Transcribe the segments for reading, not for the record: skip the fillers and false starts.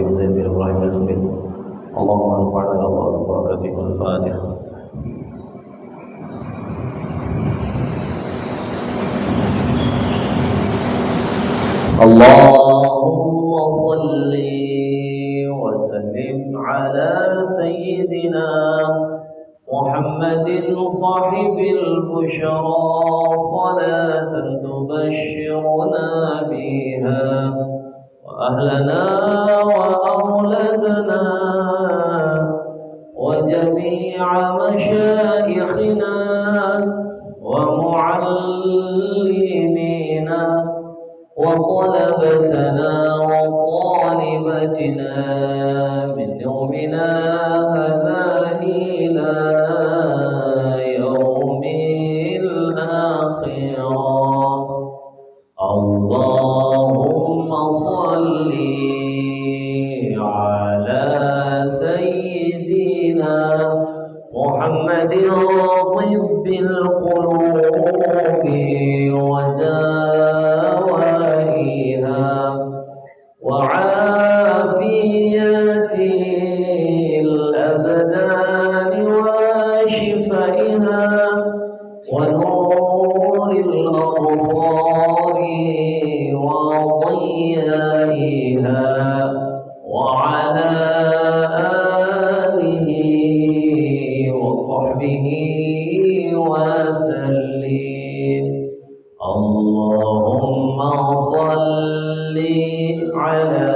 إبراهيم زين بن إبراهيم السميت اللهم انفعنا يا الله ببركاته. الفاتحة. اللهم صل وسلم على سيدنا محمد صاحب البشرى صلاة تبشرنا بها وأهلنا وأولادنا وجميع مشايخنا ومعلمينا وطلبتنا وطالبتنا من يومنا هذا إلى يوم الآخرة. اللهم صل على سيدنا محمد طب القلوب ودوائها وعافية الأبدان وشفائها ونور الأبصار وضيائها وعلى آله وصحبه وسلم. اللهم صل على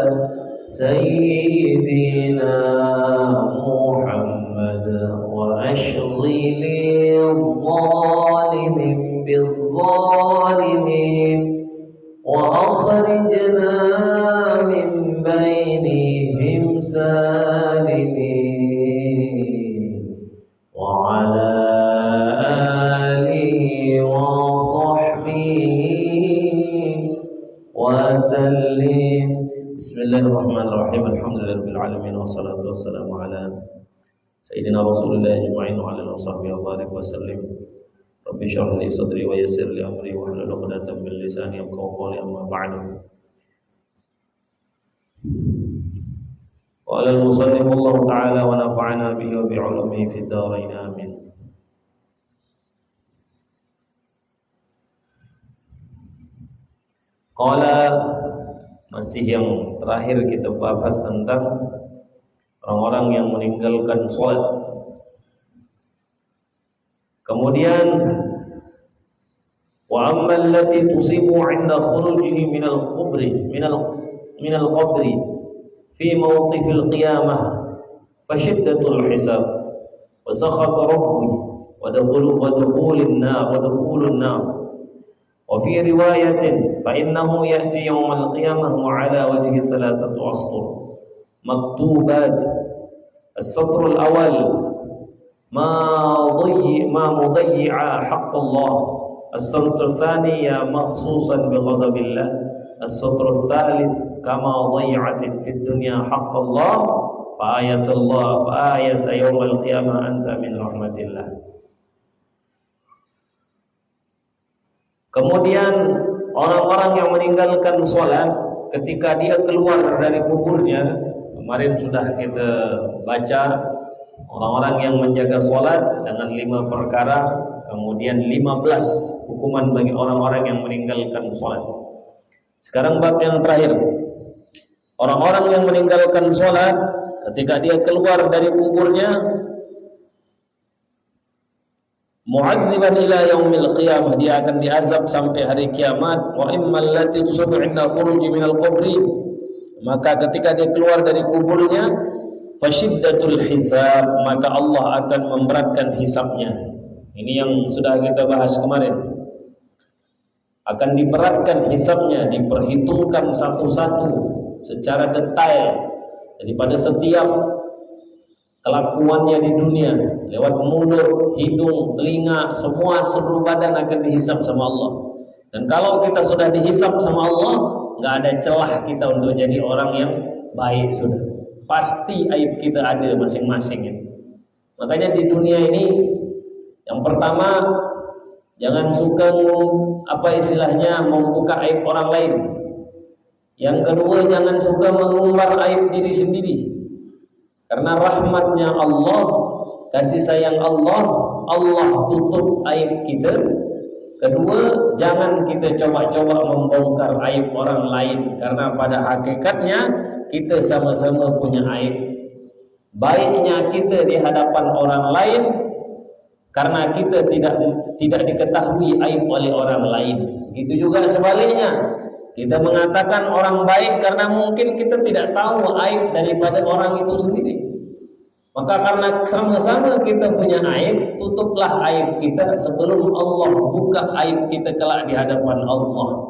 سيدنا محمد وأشغل الظالم بالظالمين وأخرجنا من بينهم سالمين وعلى آله وصحبه وسلم. بسم الله الرحمن الرحيم. الحمد لله رب العالمين والصلاة والسلام على سيدنا رسول الله أجمعين وعلى آله وصحبه وبارك وسلم. رب اشرح لي صدري ويسر لي أمري واحلل عقدة من لساني يفقهوا قولي. أما بعد. قال المصنف الله تعالى ونفعنا به وبعلومه في الدارين آمين. Qala, masih yang terakhir kita bahas tentang orang-orang yang meninggalkan sholat. Kemudian wa amma allati tusibu 'inda khurujihi min al-qabri fi mawqif al-qiyamah fa shiddatul hisab wa sakhat rabbi wa dukhulun nar wa fi riwayatin fa innahu ya'ti yawm al-qiyamah wa 'ala wajhi thalathatu astur maktubat. As-satr al-awwal ma mudayyi'a haqq Allah. As-satr al-thani ya makhsusan bi ghadabillah. As-satr al-thalith kama dayya'at fi dunya haqq Allah fa ayasa yawm al-qiyamah anta min rahmatillah. Kemudian orang-orang yang meninggalkan sholat ketika dia keluar dari kuburnya, kemarin sudah kita baca orang-orang yang menjaga sholat dengan 5 perkara, kemudian 15 hukuman bagi orang-orang yang meninggalkan sholat. Sekarang bab yang terakhir, orang-orang yang meninggalkan sholat ketika dia keluar dari kuburnya, mu'adziban ila yaumil qiyamah, dia akan diazab sampai hari kiamat. Wa immal lati tusabu 'inda khuruji minal qabri, maka ketika dia keluar dari kuburnya, fashiddatul hisab, maka Allah akan memberatkan hisabnya. Ini yang sudah kita bahas kemarin. Akan diberatkan hisabnya, diperhitungkan satu-satu secara detail. Jadi pada setiap kelakuannya di dunia, lewat mulut, hidung, telinga, semua seluruh badan akan dihisab sama Allah. Dan kalau kita sudah dihisab sama Allah, nggak ada celah kita untuk jadi orang yang baik sudah. Pasti aib kita ada masing-masing ya. Makanya di dunia ini, yang pertama, jangan suka membuka aib orang lain. Yang kedua, jangan suka mengumbar aib diri sendiri. Karena rahmatnya Allah, kasih sayang Allah, Allah tutup aib kita. Kedua, jangan kita coba-coba membongkar aib orang lain. Karena pada hakikatnya kita sama-sama punya aib. Baiknya kita di hadapan orang lain karena kita tidak diketahui aib oleh orang lain. Begitu juga sebaliknya. Kita mengatakan orang baik karena mungkin kita tidak tahu aib daripada orang itu sendiri. Maka karena sama-sama kita punya aib, tutuplah aib kita sebelum Allah buka aib kita kelak di hadapan Allah.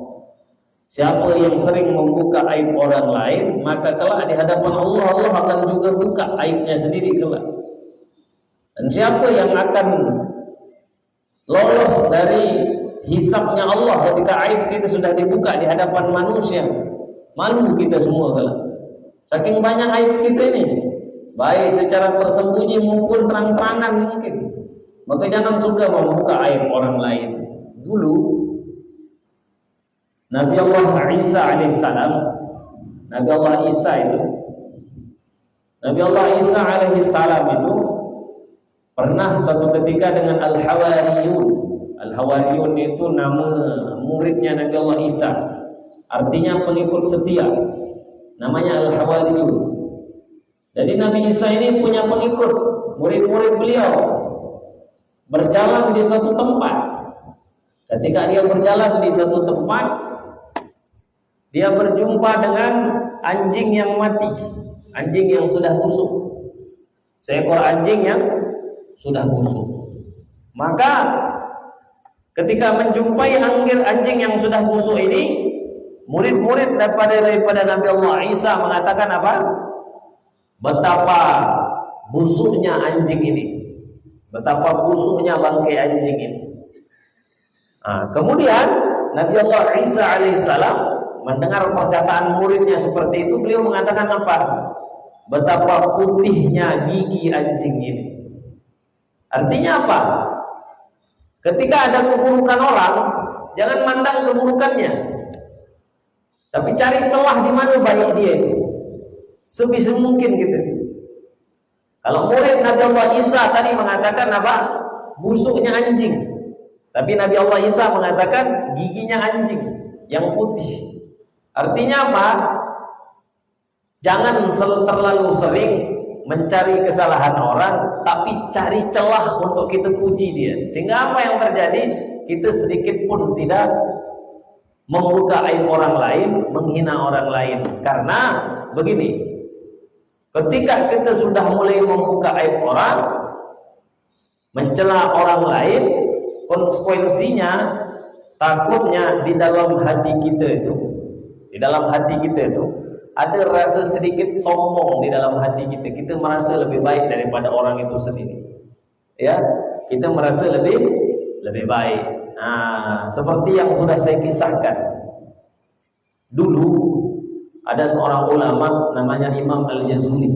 Siapa yang sering membuka aib orang lain, maka kelak di hadapan Allah, Allah akan juga buka aibnya sendiri kelak. Dan siapa yang akan lolos dari hisabnya Allah ketika aib kita sudah dibuka di hadapan manusia? Malu kita semua kelak. Saking banyak aib kita ini, baik secara tersembunyi maupun terang-terangan mungkin. Maka jangan suka membuka aib orang lain. Dulu Nabi Allah Isa alaihissalam, Nabi Allah Isa alaihissalam itu pernah satu ketika dengan Al-Hawariyun. Al-Hawariyun itu nama muridnya Nabi Allah Isa, artinya pengikut setia. Namanya Al-Hawariyun. Jadi Nabi Isa ini punya pengikut, murid-murid beliau berjalan di satu tempat. Ketika dia berjalan di satu tempat, dia berjumpa dengan anjing yang mati, anjing yang sudah busuk, seekor anjing yang sudah busuk. Maka ketika menjumpai anjing yang sudah busuk ini, murid-murid daripada Nabi Allah Isa mengatakan apa? Betapa busuknya anjing ini, betapa busuknya bangkai anjing ini. Kemudian Nabi Allah Isa alaihissalam mendengar perkataan muridnya seperti itu, beliau mengatakan apa? Betapa putihnya gigi anjing ini. Artinya apa? Ketika ada keburukan orang, jangan mandang keburukannya, tapi cari celah di mana baik dia itu, sebisa mungkin gitu. Kalau murid Nabi Allah Isa tadi mengatakan apa? Busuknya anjing, tapi Nabi Allah Isa mengatakan giginya anjing yang putih. Artinya apa? Jangan terlalu sering mencari kesalahan orang, tapi cari celah untuk kita puji dia. Sehingga apa yang terjadi? Kita sedikit pun tidak membuka aib orang lain, menghina orang lain. Karena begini, ketika kita sudah mulai membuka aib orang, mencela orang lain, konsekuensinya takutnya di dalam hati kita itu ada rasa sedikit sombong di dalam hati kita. Kita merasa lebih baik daripada orang itu sendiri. Ya, kita merasa lebih baik. Seperti yang sudah saya kisahkan. Dulu ada seorang ulama namanya Imam Al-Jazuli.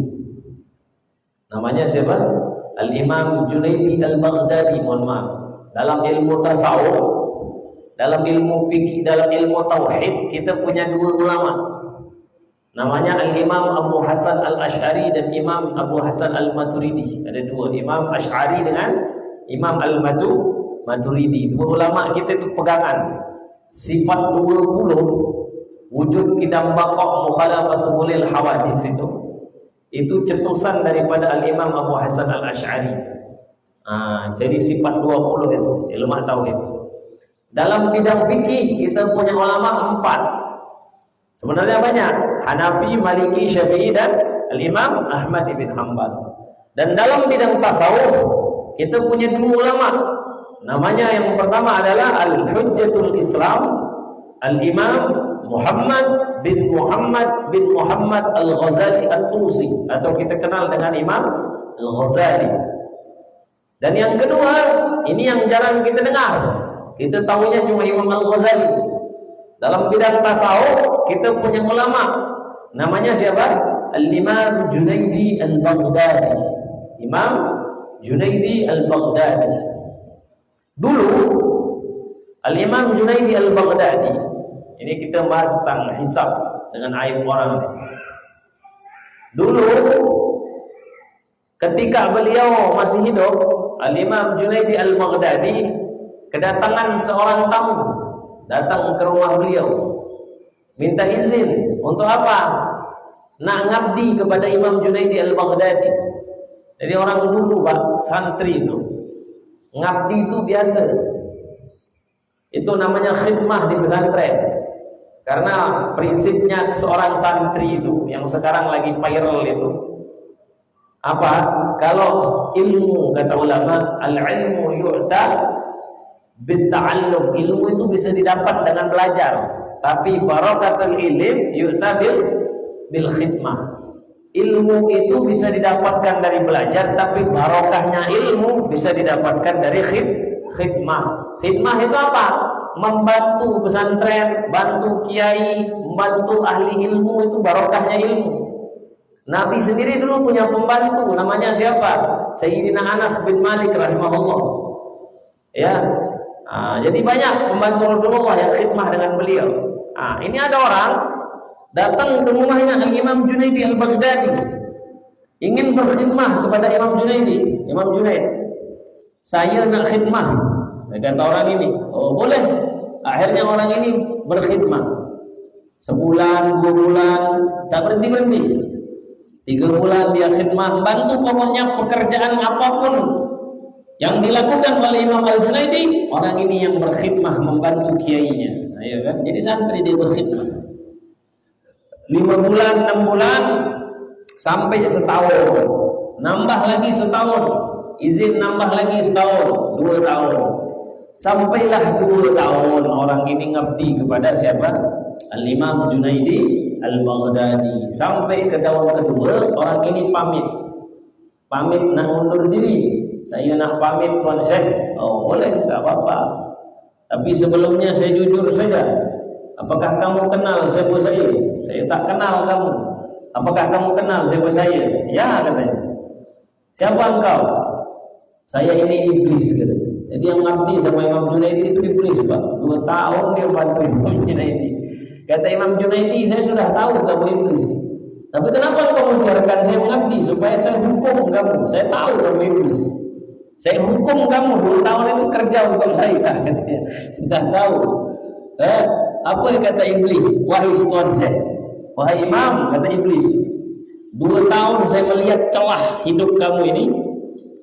Namanya siapa? Al-Imam Junaidi Al-Baghdadi, mohon maaf. Dalam ilmu tasawuf, dalam ilmu fikih, dalam ilmu tauhid, kita punya dua ulama. Namanya Al-Imam Abu Hasan Al-Ash'ari dan Imam Abu Hasan Al-Maturidi. Ada dua, Imam Ash'ari dengan Imam Al-Maturidi. Dua ulama kita itu pegangan. Sifat 20, wujud kidam baqaq mukhalafatul mulil hawadis itu cetusan daripada Al-Imam Abu Hasan Al-Ash'ari. Jadi sifat 20 itu ilmu tauhid. Dalam bidang fikih kita punya ulama 4. Sebenarnya banyak, Hanafi, Maliki, Syafi'i dan Al-Imam Ahmad ibn Hanbal. Dan dalam bidang tasawuf kita punya dua ulama. Namanya yang pertama adalah Al-Hujjatul Islam, Al-Imam Muhammad bin Muhammad Al-Ghazali At-Tusi, atau kita kenal dengan Imam Al-Ghazali. Dan yang kedua, ini yang jarang kita dengar. Kita tahunya cuma Imam Al-Ghazali. Dalam bidang tasawuf kita punya ulama. Namanya siapa? Al-Imam Junaidi Al-Baghdadi. Imam Junaidi Al-Baghdadi. Dulu Al-Imam Junaidi Al-Baghdadi, ini kita bahas tentang hisab dengan aib orang. Dulu ketika beliau masih hidup, Al-Imam Junaidi Al-Baghdadi kedatangan seorang tamu datang ke rumah beliau, minta izin untuk apa? Nak ngabdi kepada Imam Junaidi Al-Baghdadi. Jadi orang dulu Pak, santri itu ngabdi itu biasa. Itu namanya khidmah di pesantren. Karena prinsipnya seorang santri itu yang sekarang lagi viral itu apa? Kalau ilmu, kata ulama, al-ilmu yu'ta bit-ta'allum. Ilmu itu bisa didapat dengan belajar, tapi barakatul ilm yu'ta bil khidmah. Ilmu itu bisa didapatkan dari belajar, tapi barokahnya ilmu bisa didapatkan dari khidmah. Khidmah itu apa? Membantu pesantren, bantu kiai, membantu ahli ilmu, itu barokahnya ilmu. Nabi sendiri dulu punya pembantu, namanya siapa? Sayyidina Anas bin Malik rahimahullah. Ya, jadi banyak pembantu Rasulullah yang khidmah dengan beliau. Ini ada orang datang ke rumahnya Al-Imam Junaidi Al-Baghdadi, ingin berkhidmah kepada Imam Junaidi. Imam Junaid, saya nak khidmah. Kata orang ini, oh boleh. Akhirnya orang ini berkhidmah sebulan, 2 bulan, tak berhenti-berhenti. 3 bulan dia khidmah, bantu pokoknya pekerjaan apapun yang dilakukan oleh Imam Al-Junaidi, orang ini yang berkhidmah membantu kiainya. Ayo kan? Jadi santri dia berkhidmah 5 bulan, 6 bulan, sampai setahun, nambah lagi setahun, izin nambah lagi setahun, 2 tahun, sampailah 2 tahun orang ini ngabdi kepada siapa? Al-Imam Junaidi Al-Baghdadi. Sampai ke tahun kedua, orang ini pamit nak mundur diri. Saya nak pamit Tuan Syekh. Oh boleh, tak apa-apa. Tapi sebelumnya saya jujur saja. Apakah kamu kenal siapa saya? Saya tak kenal kamu. Apakah kamu kenal siapa saya? Ya, katanya. Siapa engkau? Saya ini iblis, katanya. Jadi yang ngabdi sama Imam Junaidi itu iblis, Pak. 2 tahun dia bantu Imam Junaidi. Kata Imam Junaidi, saya sudah tahu kamu iblis. Tapi kenapa kamu biarkan saya mengabdi? Supaya saya hukum kamu. Saya tahu kamu iblis. Saya hukum kamu 2 tahun itu kerja untuk saya. Sudah tahu. Apa yang kata iblis? Wahai Tuan Syekh, wahai Imam, kata iblis, 2 tahun saya melihat celah hidup kamu ini.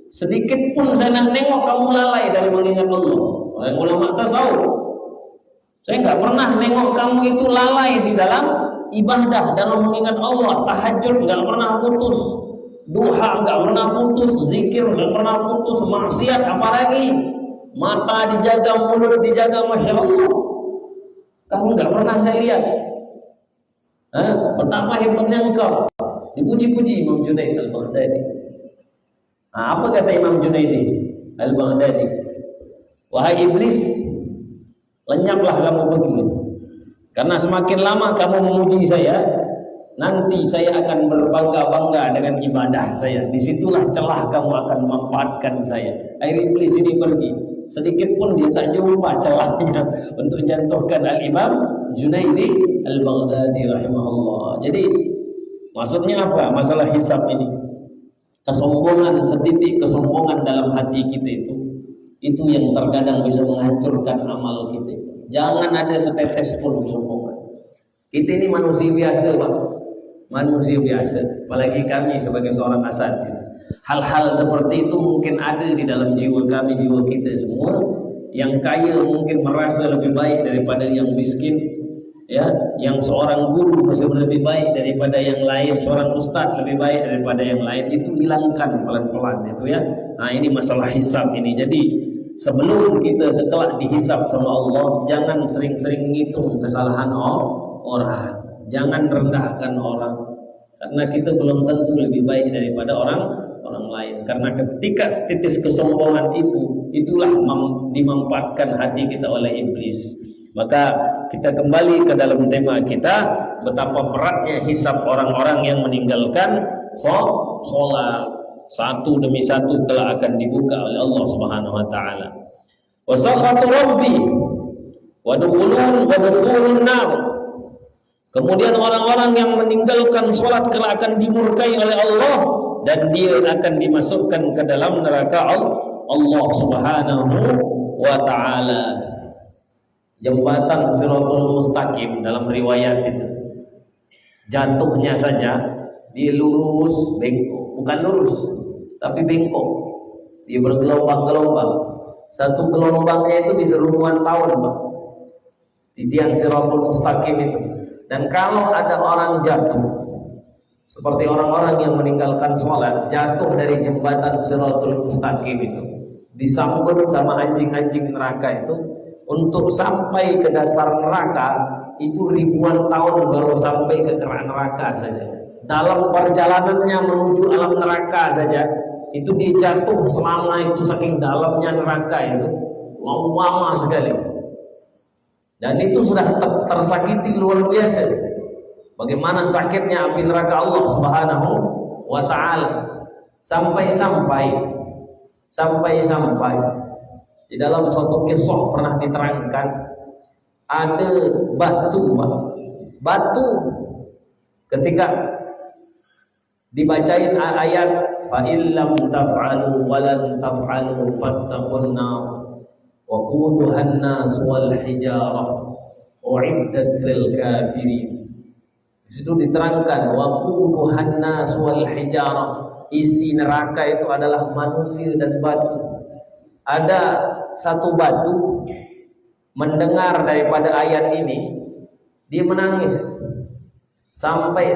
Sedikit pun saya nak nengok kamu lalai dari mengingat Allah. Oleh ulama tasawuf, saya enggak pernah nengok kamu itu lalai di dalam ibadah, dalam mengingat Allah. Tahajud enggak pernah putus, duha enggak pernah putus, zikir enggak pernah putus, maksiat apalagi. Mata dijaga, mulut dijaga, masya Allah. Kamu enggak pernah saya lihat. Pertama hebatnya engkau. Dipuji-puji Imam Junaid Al-Baghdadi. Apa kata Imam Junaidi Al-Baghdadi? Wahai iblis, lenyaplah kamu begini. Karena semakin lama kamu memuji saya, nanti saya akan berbangga-bangga dengan ibadah saya. Disitulah celah kamu akan memanfaatkan saya. Akhirnya iblis ini pergi. Sedikit pun dia tak jumpa celahnya untuk jatuhkan Al-Imam Junaidi Al-Baghdadi rahimahullah. Jadi maksudnya apa? Masalah hisab ini, kesombongan, setitik kesombongan dalam hati kita itu yang terkadang bisa menghancurkan amal kita. Jangan ada setetes pun kesombongan. Kita ini manusia biasa, Pak. Manusia biasa. Apalagi kami sebagai seorang asatidz. Hal-hal seperti itu mungkin ada di dalam jiwa kami, jiwa kita semua. Yang kaya mungkin merasa lebih baik daripada yang miskin, ya. Yang seorang guru masih lebih baik daripada yang lain, seorang ustaz lebih baik daripada yang lain. Itu hilangkan pelan-pelan itu, ya. Nah, ini masalah hisab ini. Jadi sebelum kita kelak dihisab sama Allah, jangan sering-sering ngitung kesalahan orang. Jangan rendahkan orang, karena kita belum tentu lebih baik daripada orang lain. Karena ketika titis kesombongan itulah dimanfaatkan hati kita oleh iblis. Maka kita kembali ke dalam tema kita, betapa beratnya hisab orang-orang yang meninggalkan sholat. Satu demi satu kelak akan dibuka oleh Allah Subhanahu wa taala. Wa sakhatu rabbi wa dukhulun nar. Kemudian orang-orang yang meninggalkan sholat kelak akan dimurkai oleh Allah dan dia akan dimasukkan ke dalam neraka Allah Subhanahu wa ta'ala. Jembatan Shiratul Mustaqim dalam riwayat itu, jatuhnya saja dia lurus bengkok, bukan lurus tapi bengkok, dia bergelombang-gelombang. Satu gelombangnya itu bisa ribuan tahun, Pak, di tiang Shiratul Mustaqim itu. Dan kalau ada orang jatuh seperti orang-orang yang meninggalkan sholat, jatuh dari jembatan Shiratul Mustaqim itu, disambut sama anjing-anjing neraka itu, untuk sampai ke dasar neraka itu ribuan tahun baru sampai ke neraka saja. Dalam perjalanannya menuju alam neraka saja itu dia jatuh selama itu, saking dalamnya neraka itu lama sekali. Dan itu sudah tersakiti luar biasa. Bagaimana sakitnya api neraka Allah Subhanahu wa ta'ala. Sampai-sampai di dalam satu kisah pernah diterangkan, ada batu ketika dibacain ayat fa illam taf'alu wa lan taf'alu fattaqun nar wa quduhan nas wal hijarah uiddat lil kafirin. Di situ diterangkan wa quduhan nas wal hijarah, isi neraka itu adalah manusia dan batu. Ada satu batu mendengar daripada ayat ini, dia menangis sampai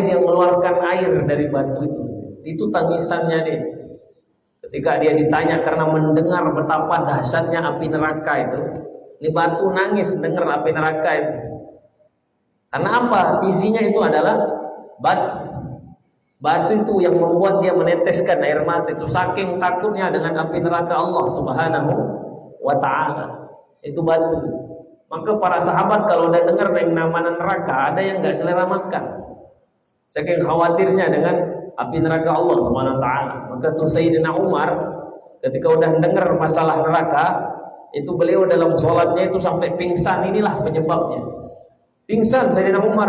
dia mengeluarkan air dari batu itu. Itu tangisannya dia. Ketika dia ditanya karena mendengar betapa dahsyatnya api neraka itu, ini batu nangis dengar api neraka itu. Karena apa? Isinya itu adalah batu. Batu itu yang membuat dia meneteskan air mata itu, saking takutnya dengan api neraka Allah Subhanahu wa ta'ala. Itu batu. Maka para sahabat kalau udah dengar nama neraka, ada yang enggak selera makan, saking khawatirnya dengan api neraka Allah Subhanahu wa ta'ala. Maka tuh Sayyidina Umar ketika udah dengar masalah neraka itu, beliau dalam sholatnya itu sampai pingsan. Inilah penyebabnya. Pingsan Sayyidina Umar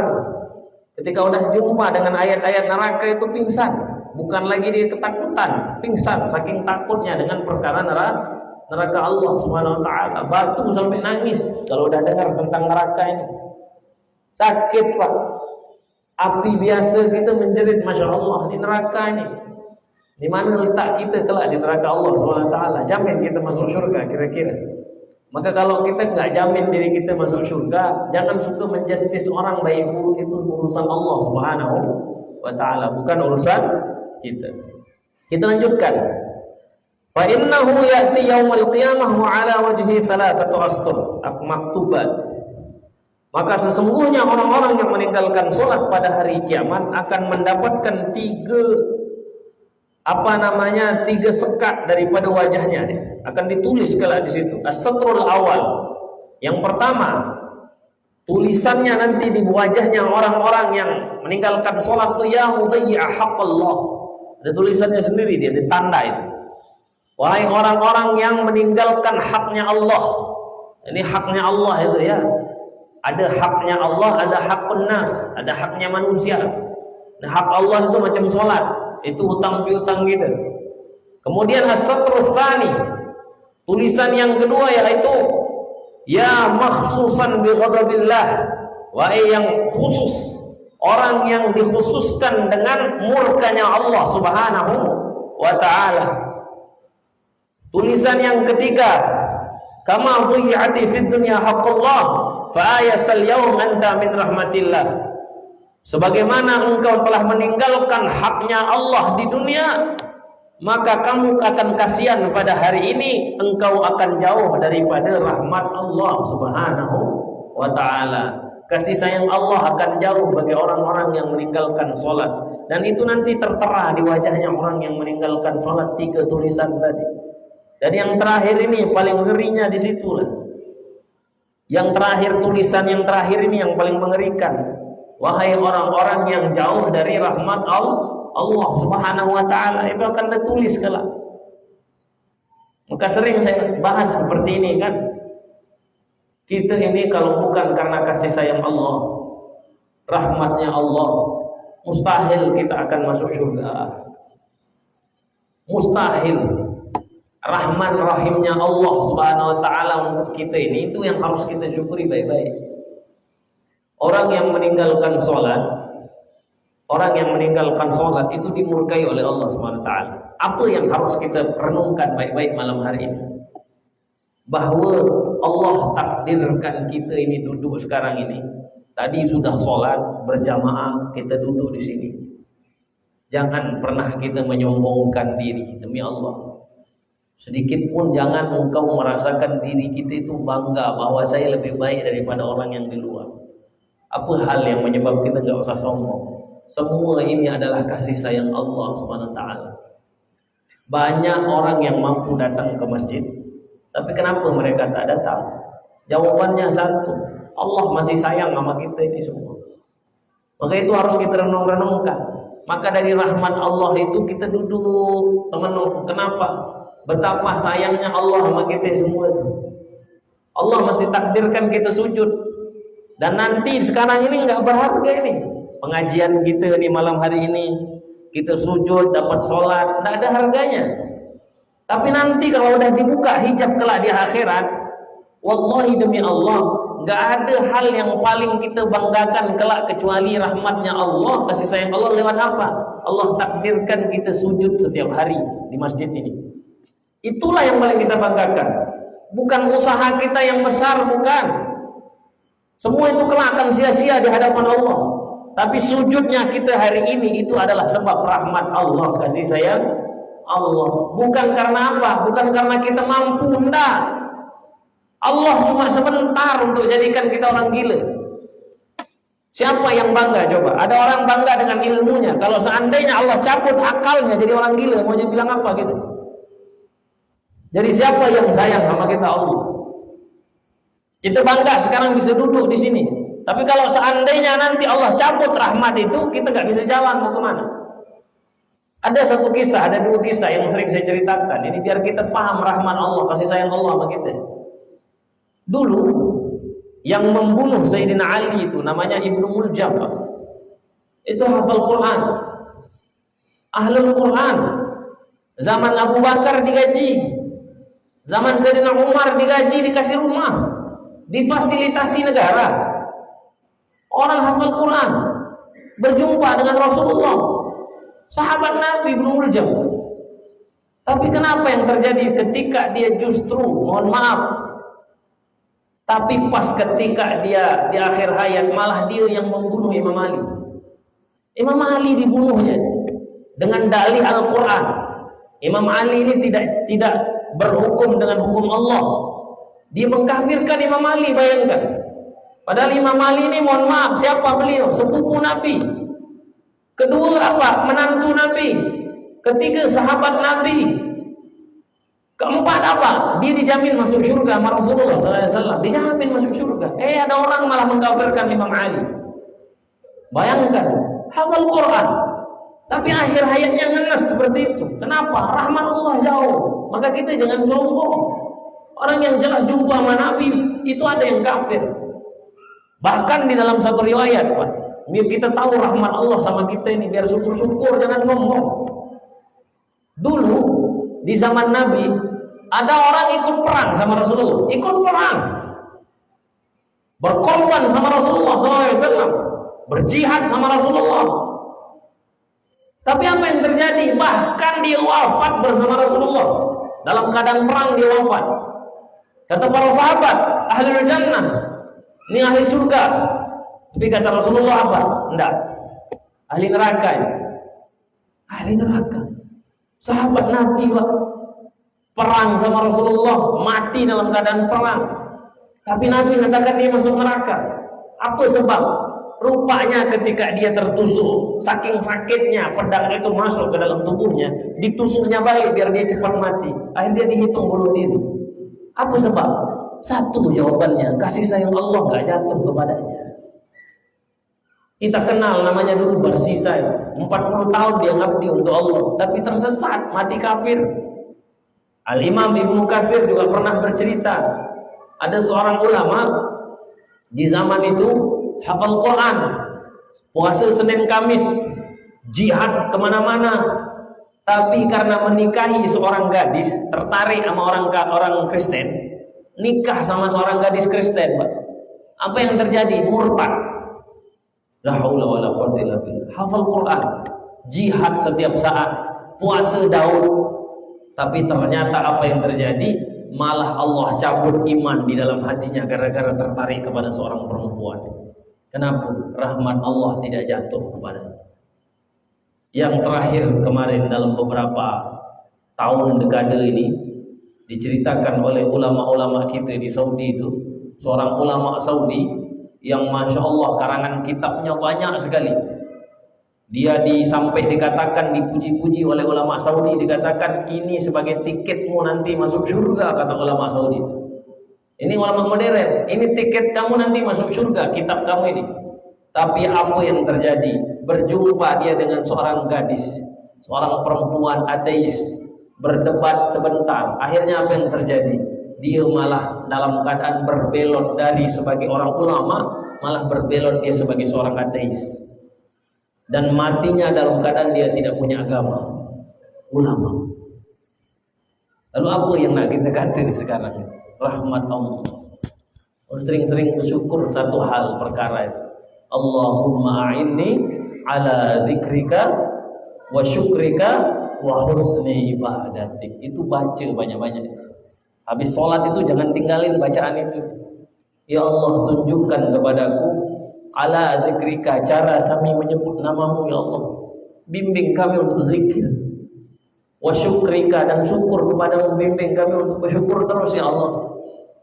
ketika udah jumpa dengan ayat-ayat neraka itu, pingsan. Bukan lagi dia ketakutan, pingsan saking takutnya dengan perkara neraka Allah Subhanahu wa ta'ala. Batu sampai nangis kalau udah dengar tentang neraka ini. Sakit, Pak. Api biasa kita menjerit, Masya Allah, di neraka ini. Di mana letak kita kelak di neraka Allah Subhanahu wa ta'ala? Jamin kita masuk surga kira-kira? Maka kalau kita nggak jamin diri kita masuk surga, jangan suka menjustis orang baik buruk, itu urusan Allah Subhanahu wa ta'ala, bukan urusan kita. Kita lanjutkan. Fa innahu ya'ti yaumal qiyamah wa 'ala wajhi thalathatu astur maktubat. Maka sesungguhnya orang-orang yang meninggalkan sholat pada hari kiamat akan mendapatkan tiga sekat daripada wajahnya. Akan ditulis kelak di situ. As-satrul awal. Yang pertama, tulisannya nanti di wajahnya orang-orang yang meninggalkan sholat itu, ya mudayyi'a haqqallah. Ada tulisannya sendiri, dia ditanda itu. Wahai orang-orang yang meninggalkan haknya Allah. Ini haknya Allah itu ya. Ada haknya Allah, ada hakun nas, ada haknya manusia. Nah, hak Allah itu macam sholat, itu hutang piutang gitu. Kemudian as-satrus tsani, tulisan yang kedua yaitu ya makhsusan bi ghadabillah, wahai yang khusus, orang yang dikhususkan dengan murkanya Allah Subhanahu wa ta'ala. Tulisan yang ketiga, kama dhiyati fid dunya haqqullah fa ayasal yaum anta min rahmatillah. Sebagaimana engkau telah meninggalkan haknya Allah di dunia, maka kamu akan kasihan pada hari ini, engkau akan jauh daripada rahmat Allah Subhanahu wa ta'ala. Kasih sayang Allah akan jauh bagi orang-orang yang meninggalkan sholat. Dan itu nanti tertera di wajahnya orang yang meninggalkan sholat, tiga tulisan tadi. Dan yang terakhir ini paling ngerinya di situlah. Yang terakhir, tulisan yang terakhir ini yang paling mengerikan. Wahai orang-orang yang jauh dari rahmat Allah Subhanahu wa ta'ala, itu akan ditulis kelak. Maka sering saya bahas seperti ini kan. Kita ini kalau bukan karena kasih sayang Allah, rahmatnya Allah, mustahil kita akan masuk surga. Mustahil. Rahman rahimnya Allah Subhanahu wa taala untuk kita ini, itu yang harus kita syukuri baik-baik. Orang yang meninggalkan sholat itu dimurkai oleh Allah Subhanahu wa taala. Apa yang harus kita renungkan baik-baik malam hari ini? Bahwa Allah takdirkan kita ini duduk sekarang ini. Tadi sudah sholat berjamaah, kita duduk di sini. Jangan pernah kita menyombongkan diri, demi Allah. Sedikit pun jangan engkau merasakan diri kita itu bangga bahwa saya lebih baik daripada orang yang di luar. Apa hal yang menyebab kita tidak usah sombong? Semua ini adalah kasih sayang Allah SWT. Banyak orang yang mampu datang ke masjid, tapi kenapa mereka tak datang? Jawabannya satu, Allah masih sayang sama kita ini semua. Maka itu harus kita renung-renungkan. Maka dari rahmat Allah itu kita duduk teman-teman. Kenapa? Betapa sayangnya Allah sama kita semua itu. Allah masih takdirkan kita sujud. Dan nanti sekarang ini nggak berharga ini. Pengajian kita di malam hari ini, kita sujud, dapat sholat, nggak ada harganya. Tapi nanti kalau udah dibuka hijab kelak di akhirat, wallahi demi Allah, nggak ada hal yang paling kita banggakan kelak kecuali rahmatnya Allah, kasih sayang Allah lewat apa? Allah takdirkan kita sujud setiap hari di masjid ini. Itulah yang paling kita banggakan. Bukan usaha kita yang besar, bukan. Semua itu kelak akan sia-sia di hadapan Allah. Tapi sujudnya kita hari ini itu adalah sebab rahmat Allah, kasih sayang Allah. Bukan karena apa? Bukan karena kita mampu, enggak. Allah cuma sebentar untuk jadikan kita orang gila. Siapa yang bangga coba? Ada orang bangga dengan ilmunya. Kalau seandainya Allah cabut akalnya jadi orang gila, mau dia bilang apa gitu? Jadi siapa yang sayang sama kita? Allah. Kita bangga sekarang bisa duduk di sini. Tapi kalau seandainya nanti Allah cabut rahmat itu, kita nggak bisa jalan mau kemana? Ada satu kisah, ada dua kisah yang sering saya ceritakan. Ini biar kita paham rahmat Allah, kasih sayang Allah sama kita. Dulu yang membunuh Sayyidina Ali itu namanya Ibnu Muljam. Itu hafal Quran, ahlul Quran. Zaman Abu Bakar digaji, zaman Sayyidina Umar digaji, dikasih rumah, difasilitasi negara. Orang hafal Quran, berjumpa dengan Rasulullah, sahabat Nabi Ibnu Muljam. Tapi kenapa yang terjadi ketika dia justru, mohon maaf, tapi pas ketika dia di akhir hayat malah dia yang membunuh Imam Ali. Imam Ali dibunuhnya dengan dalih Al-Quran. Imam Ali ini tidak berhukum dengan hukum Allah. Dia mengkafirkan Imam Ali, bayangkan. Padahal Imam Ali ini, mohon maaf, siapa beliau? Sepupu Nabi. Kedua apa? Menantu Nabi. Ketiga sahabat Nabi. Keempat apa? Dia dijamin masuk surga sama Rasulullah SAW. Dijamin masuk surga. Ada orang malah mengkafirkan Imam Ali. Bayangkan, hafal Quran, tapi akhir hayatnya ngenes seperti itu. Kenapa? Rahmat Allah jauh. Maka kita jangan sombong. Orang yang jelas jumpa sama Nabi itu ada yang kafir. Bahkan di dalam satu riwayat, Pak, biar kita tahu rahmat Allah sama kita ini, biar syukur-syukur, jangan sombong. Dulu di zaman Nabi ada orang ikut perang sama Rasulullah, ikut perang, berkorban sama Rasulullah SAW, berjihad sama Rasulullah. Tapi apa yang terjadi? Bahkan dia wafat bersama Rasulullah. Dalam keadaan perang dia wafat. Kata para sahabat, ahlul jannah, ini ahli surga. Tapi kata Rasulullah apa? Enggak, ahli neraka ini. Ahli neraka. Sahabat Nabi, Pak, perang sama Rasulullah, mati dalam keadaan perang. Tapi Nabi katakan dia masuk neraka. Apa sebab? Rupanya ketika dia tertusuk, saking sakitnya pedang itu masuk ke dalam tubuhnya, ditusuknya balik biar dia cepat mati. Akhirnya dia dihitung bunuh diri. Apa sebab? Satu jawabannya, kasih sayang Allah gak jatuh kepadanya. Kita kenal namanya dulu Bersisai, 40 tahun dia ngabdi untuk Allah, tapi tersesat, mati kafir. Al-Imam Ibnu Katsir juga pernah bercerita, ada seorang ulama di zaman itu hafal Quran, puasa Senin Kamis, jihad kemana-mana. Tapi karena menikahi seorang gadis, tertarik sama orang Kristen, nikah sama seorang gadis Kristen, Pak. Apa yang terjadi? Murtad. La haula wala quwwata illa billah. Hafal Quran, jihad setiap saat, puasa Daud. Tapi ternyata apa yang terjadi? Malah Allah cabut iman di dalam hatinya gara-gara tertarik kepada seorang perempuan. Kenapa? Rahmat Allah tidak jatuh kepadanya. Yang terakhir kemarin dalam beberapa tahun dekade ini diceritakan oleh ulama-ulama kita di Saudi itu, seorang ulama Saudi yang Masya Allah karangan kitabnya banyak sekali. Dia sampai dikatakan, dipuji-puji oleh ulama Saudi, dikatakan ini sebagai tiketmu nanti masuk surga, kata ulama Saudi. Ini ulama modern, ini tiket kamu nanti masuk surga, kitab kamu ini. Tapi apa yang terjadi? Berjumpa dia dengan seorang gadis, seorang perempuan ateis, berdebat sebentar. Akhirnya apa yang terjadi? Dia malah dalam keadaan berbelot dari sebagai orang ulama, malah berbelot dia sebagai seorang ateis. Dan matinya dalam keadaan dia tidak punya agama, ulama. Lalu apa yang nak kita kata sekarang? Rahmat Allah. Sering-sering bersyukur satu hal perkara itu. Allahumma a'inni ala dzikrika wa syukrika wa husni ibadatik. Itu baca banyak-banyak. Habis sholat itu jangan tinggalin bacaan itu. Ya Allah, tunjukkan kepadaku ala dzikrika, cara kami menyebut namamu ya Allah. Bimbing kami untuk zikir. Wa syukrika, dan syukur kepadamu, bimbing kami untuk bersyukur terus ya Allah.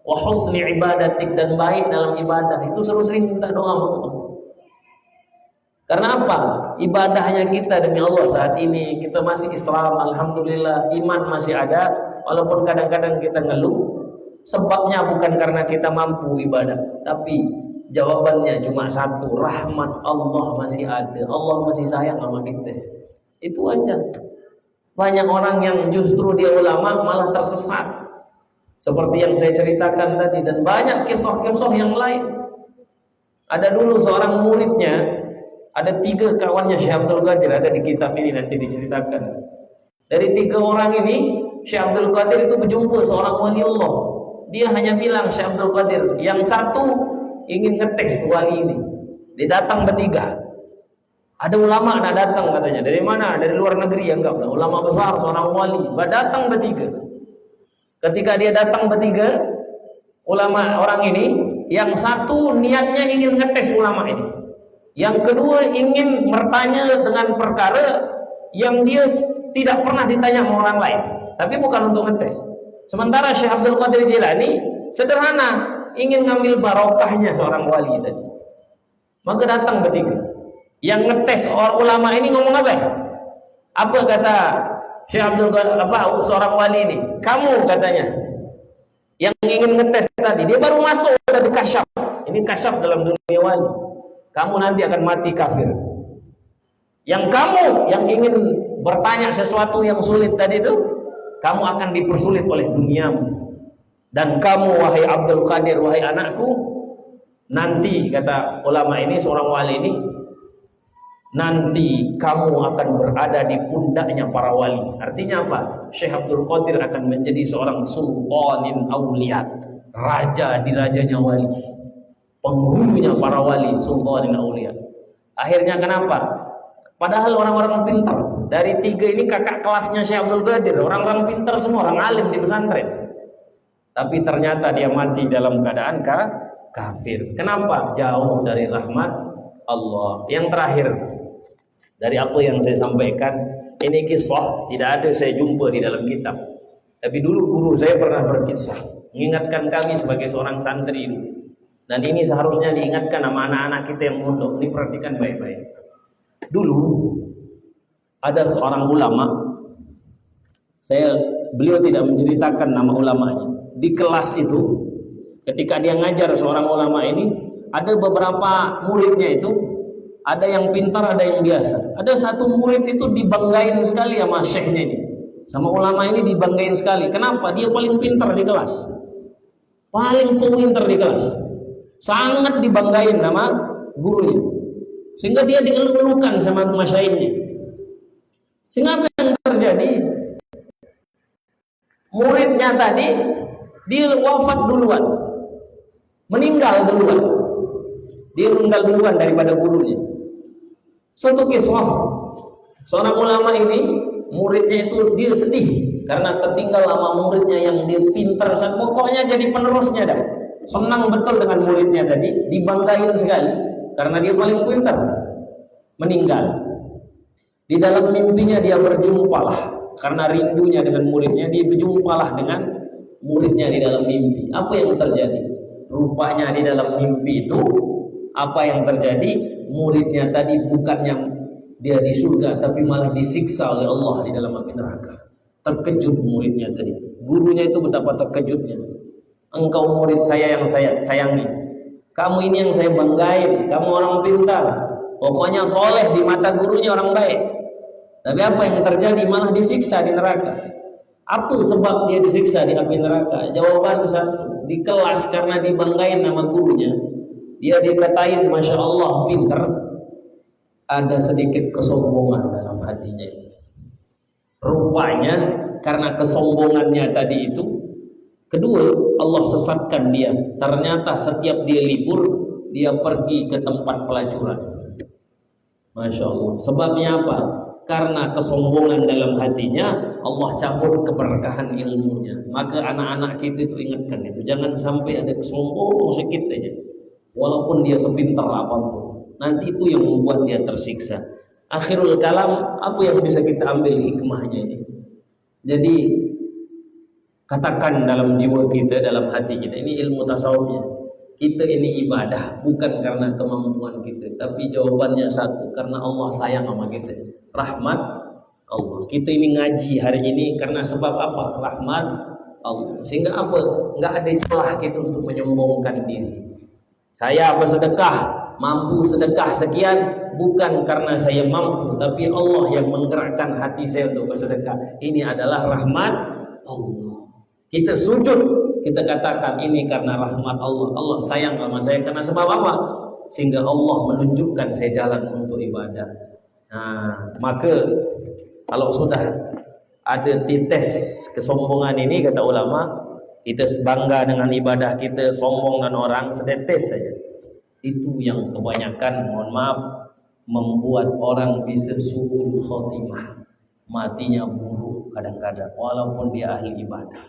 Wa husni ibadatik, dan baik dalam ibadah. Itu sering-sering minta doa sama Allah. Karena apa? Ibadahnya kita demi Allah saat ini, kita masih Islam, alhamdulillah, iman masih ada, walaupun kadang-kadang kita ngeluh. Sebabnya bukan karena kita mampu ibadah, tapi jawabannya cuma satu, rahmat Allah masih ada, Allah masih sayang sama kita. Itu aja. Banyak orang yang justru dia ulama malah tersesat, seperti yang saya ceritakan tadi, dan banyak kisah-kisah yang lain. Ada dulu seorang muridnya, ada 3 kawannya Syekh Abdul Qadir, ada di kitab ini nanti diceritakan. Dari 3 orang ini, Syekh Abdul Qadir itu berjumpa seorang wali Allah. Dia hanya bilang Syekh Abdul Qadir, yang satu ingin ngeteks wali ini. Dia datang bertiga. Ada ulama nak datang katanya. Dari mana? Dari luar negeri, anggaplah ulama besar, seorang wali. Datang bertiga. Ketika dia datang bertiga, ulama orang ini, yang satu niatnya ingin ngetes ulama ini. Yang kedua ingin bertanya dengan perkara yang dia tidak pernah ditanya sama orang lain, tapi bukan untuk ngetes. Sementara Syekh Abdul Qadir Jilani sederhana, ingin ngambil barokahnya seorang wali tadi. Maka datang bertiga. Yang ngetes orang ulama ini ngomong apa? Apa kata Syekh Abdul Qadir, seorang wali ini? Kamu katanya yang ingin ngetes tadi, dia baru masuk dari kasyaf. Ini kasyaf dalam dunia wali. Kamu nanti akan mati kafir. Yang kamu yang ingin bertanya sesuatu yang sulit tadi itu, kamu akan dipersulit oleh duniamu. Dan kamu wahai Abdul Qadir, wahai anakku, nanti kata ulama ini, seorang wali ini, nanti kamu akan berada di pundaknya para wali. Artinya apa? Syekh Abdul Qadir akan menjadi seorang sultanin auliya, raja di rajanya wali, penghulunya para wali, sultanin auliya. Akhirnya kenapa? Padahal orang-orang pintar dari 3 ini kakak kelasnya Syekh Abdul Qadir, orang-orang pintar semua, orang alim di pesantren. Tapi ternyata dia mati dalam keadaan kafir. Kenapa? Jauh dari rahmat Allah. Yang terakhir dari apa yang saya sampaikan, ini kisah tidak ada saya jumpa di dalam kitab. Tapi dulu guru saya pernah berkisah, mengingatkan kami sebagai seorang santri itu. Dan ini seharusnya diingatkan sama anak-anak kita yang mondok. Ini perhatikan baik-baik. Dulu ada seorang ulama, beliau tidak menceritakan nama ulamanya. Di kelas itu, ketika dia ngajar seorang ulama ini, ada beberapa muridnya itu, ada yang pintar, ada yang biasa. Ada satu murid itu dibanggain sekali sama syekhnya ini, sama ulama ini dibanggain sekali. Kenapa? Dia paling pintar di kelas, paling pintar di kelas, sangat dibanggain sama gurunya. sehingga dia dielulukan sama masyaihnya. Sehingga apa yang terjadi? Muridnya tadi dia wafat duluan, meninggal duluan, dia meninggal duluan daripada gurunya. Suatu kisah, seorang ulama ini muridnya itu dia sedih karena tertinggal sama muridnya yang dia pintar, pokoknya jadi penerusnya dah. Senang betul dengan muridnya tadi, dibanggain sekali karena dia paling pintar. Meninggal. Di dalam mimpinya dia berjumpalah karena rindunya dengan muridnya, dia berjumpalah dengan muridnya di dalam mimpi. Apa yang terjadi? Rupanya di dalam mimpi itu apa yang terjadi? Muridnya tadi bukannya dia di surga, tapi malah disiksa oleh Allah di dalam api neraka. Terkejut muridnya tadi. Gurunya itu betapa terkejutnya. Engkau murid saya yang saya sayangi. Kamu ini yang saya banggain. Kamu orang pintar. Pokoknya soleh di mata gurunya, orang baik. Tapi apa yang terjadi? Malah disiksa di neraka. Apa sebab dia disiksa di api neraka? Jawaban satu. Di kelas karena dibanggain nama gurunya, dia dikatain Masya Allah pintar. Ada sedikit kesombongan dalam hatinya. Rupanya karena kesombongannya tadi itu, kedua Allah sesatkan dia. Ternyata setiap dia libur, dia pergi ke tempat pelacuran. Masya Allah. Sebabnya apa? Karena kesombongan dalam hatinya, Allah cabut keberkahan ilmunya. Maka anak-anak kita itu ingatkan itu, jangan sampai ada kesombongan sedikit aja, walaupun dia sepintar apapun. Nanti itu yang membuat dia tersiksa. Akhirul kalam, apa yang bisa kita ambil hikmahnya ini? Jadi katakan dalam jiwa kita, dalam hati kita, ini ilmu tasawufnya. Kita ini ibadah bukan karena kemampuan kita, tapi jawabannya satu, karena Allah sayang sama kita. Rahmat Allah. Kita ini ngaji hari ini karena sebab apa? Rahmat Allah. Sehingga apa? Enggak ada celah kita untuk menyombongkan diri. Saya bersedekah, mampu sedekah sekian, bukan karena saya mampu, tapi Allah yang menggerakkan hati saya untuk bersedekah. Ini adalah rahmat Allah. Kita sujud, kita katakan ini karena rahmat Allah. Allah sayang sama saya karena sebab apa? Sehingga Allah menunjukkan saya jalan untuk ibadah. Nah, maka kalau sudah ada tites kesombongan ini, kata ulama, kita bangga dengan ibadah kita, sombong dengan orang, sedetes saja. Itu yang kebanyakan, mohon maaf, membuat orang bisa su'ul khotimah, matinya buruk kadang-kadang, walaupun dia ahli ibadah.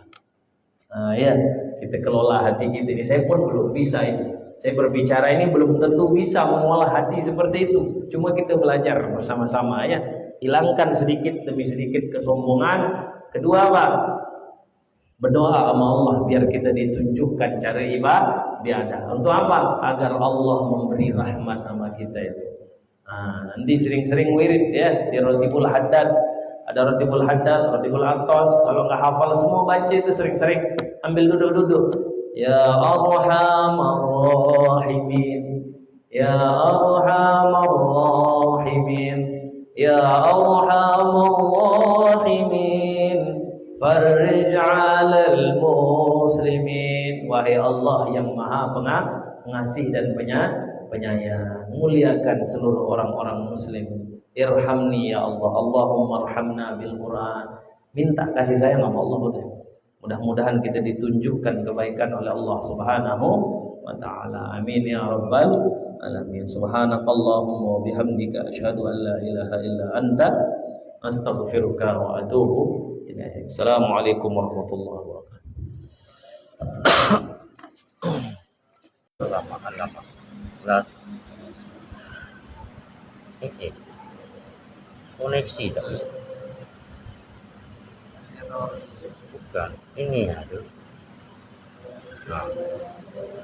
Nah, ya, kita kelola hati kita ini. Saya pun belum bisa ini. Saya berbicara ini belum tentu bisa mengolah hati seperti itu. Cuma kita belajar bersama-sama ya. Hilangkan sedikit demi sedikit kesombongan. Kedua apa? Berdoa sama Allah biar kita ditunjukkan cara ibadah. Untuk apa? Agar Allah memberi rahmat sama kita itu. Nah, nanti sering-sering wirid ya di Ratibul Haddad. Ada Ratibul Haddad, Ratibul Atos. Kalau nggak hafal semua, baca itu sering-sering. Ambil duduk-duduk. Ya Arhamar Rahimin, Ya Arhamar Rahimin, Ya Arhamar Rahimin, Farij 'alal muslimin. Wahai Allah yang Maha Pengasih dan penyayang, muliakan seluruh orang-orang muslim. Irhamni ya Allah, Allahumma arhamna bil Quran. Minta kasih sayang sama Allah udah. Mudah-mudahan kita ditunjukkan kebaikan oleh Allah Subhanahu wa taala. Amin ya rabbal alamin. Subhanakallahumma wa bihamdika asyhadu an la ilaha illa anta astaghfiruka wa atubu ilaik. Assalamualaikum warahmatullahi wabarakatuh. Lama. Lah. Koneksi tak bisa. Bukan. Ini ada. Nah.